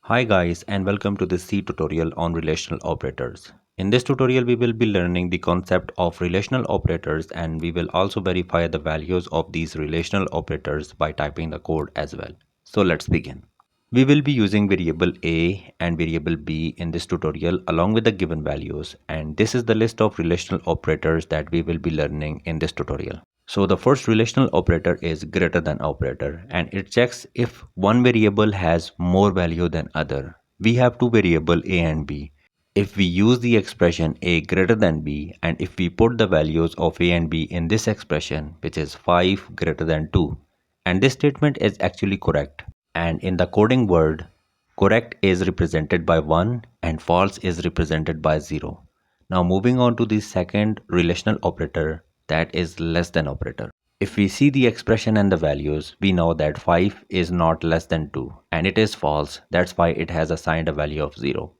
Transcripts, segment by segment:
Hi guys and welcome to this C tutorial on relational operators. In this tutorial we will be learning the concept of relational operators and we will also verify the values of these relational operators by typing the code as well. So let's begin. We will be using variable a and variable b in this tutorial along with the given values, and this is the list of relational operators that we will be learning in this tutorial. So the first relational operator is greater than operator, and it checks if one variable has more value than other. We have two variable a and b. If we use the expression a greater than b and if we put the values of a and b in this expression, which is 5 greater than 2, and this statement is actually correct. And in the coding world, correct is represented by 1 and false is represented by 0. Now moving on to the second relational operator, that is less than operator. If we see the expression and the values, we know that 5 is not less than 2 and it is false. That's why it has assigned a value of 0.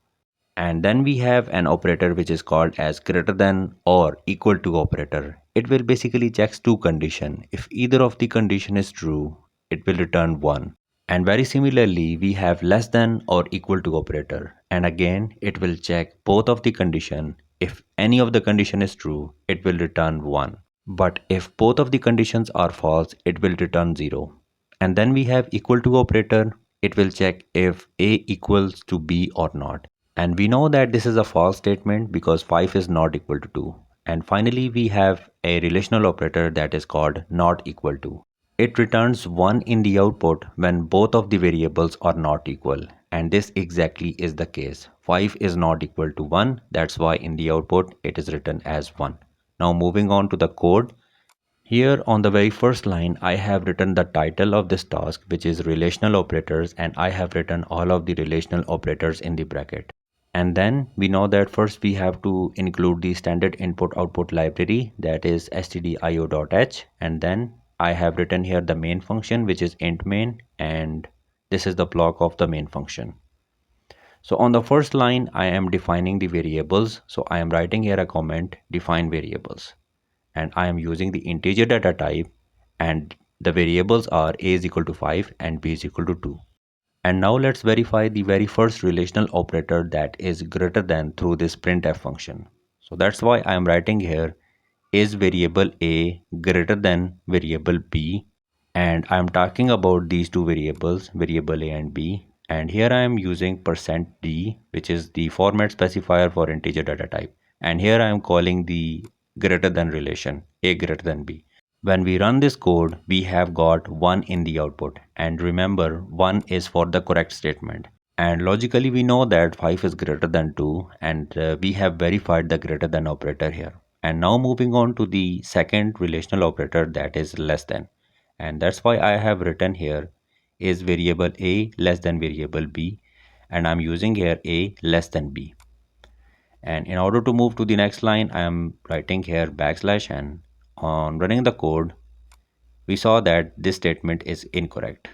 And then we have an operator which is called as greater than or equal to operator. It will basically checks two conditions. If either of the condition is true, it will return 1. And very similarly, we have less than or equal to operator. And again, it will check both of the condition. If any of the condition is true, it will return 1. But if both of the conditions are false, it will return 0. And then we have equal to operator. It will check if A equals to B or not. And we know that this is a false statement because 5 is not equal to 2. And finally, we have a relational operator that is called not equal to. It returns 1 in the output when both of the variables are not equal. And this exactly is the case. 5 is not equal to 1. That's why in the output it is written as 1. Now moving on to the code. Here on the very first line, I have written the title of this task, which is relational operators, and I have written all of the relational operators in the bracket. And then we know that first we have to include the standard input output library, that is stdio.h, and then I have written here the main function, which is int main, and this is the block of the main function. So on the first line, I am defining the variables. So I am writing here a comment, define variables, and I am using the integer data type, and the variables are a is equal to 5 and b is equal to 2. And now let's verify the very first relational operator, that is greater than, through this printf function. So that's why I am writing here is variable a greater than variable b, and I'm talking about these two variables, variable a and b, and here I am using %d, which is the format specifier for integer data type, and here I am calling the greater than relation a greater than b. When we run this code, we have got 1 in the output, and remember 1 is for the correct statement. And logically we know that 5 is greater than 2, and we have verified the greater than operator here. And now moving on to the second relational operator, that is less than. And that's why I have written here is variable a less than variable b, and I'm using here a less than b. And in order to move to the next line, I am writing here \n. On running the code, we saw that this statement is incorrect.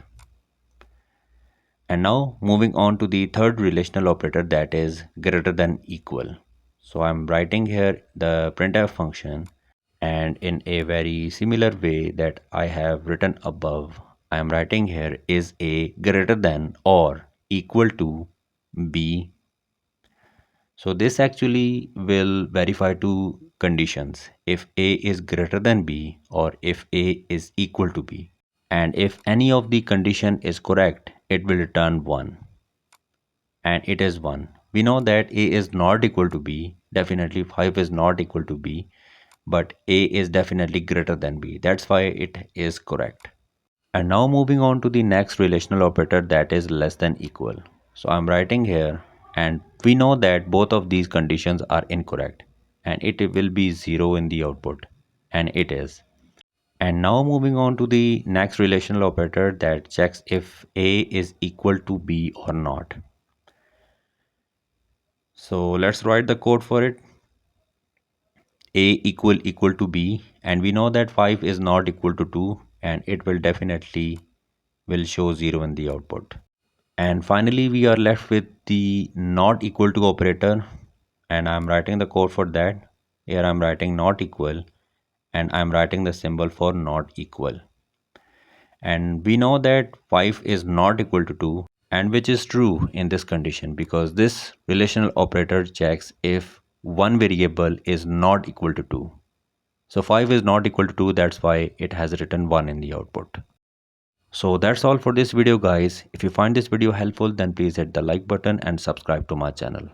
And now moving on to the third relational operator, that is greater than equal. So I'm writing here the printf function, and in a very similar way that I have written above, I am writing here is a greater than or equal to b. So this actually will verify two conditions, if a is greater than b or if a is equal to b. And if any of the condition is correct, it will return 1, and it is 1. We know that a is not equal to b, definitely 5 is not equal to b, but a is definitely greater than b. That's why it is correct. And now moving on to the next relational operator, that is less than equal. So I'm writing here, and we know that both of these conditions are incorrect, and it will be 0 in the output, and it is. And now moving on to the next relational operator that checks if a is equal to b or not. So let's write the code for it. A equal to b, and we know that 5 is not equal to 2, and it will definitely will show 0 in the output. And finally we are left with the not equal to operator, and I'm writing the code for that. Here I'm writing not equal, and I'm writing the symbol for not equal. And we know that 5 is not equal to 2, and which is true in this condition because this relational operator checks if one variable is not equal to 2. So 5 is not equal to 2, that's why it has written 1 in the output. So that's all for this video guys. If you find this video helpful, then please hit the like button and subscribe to my channel.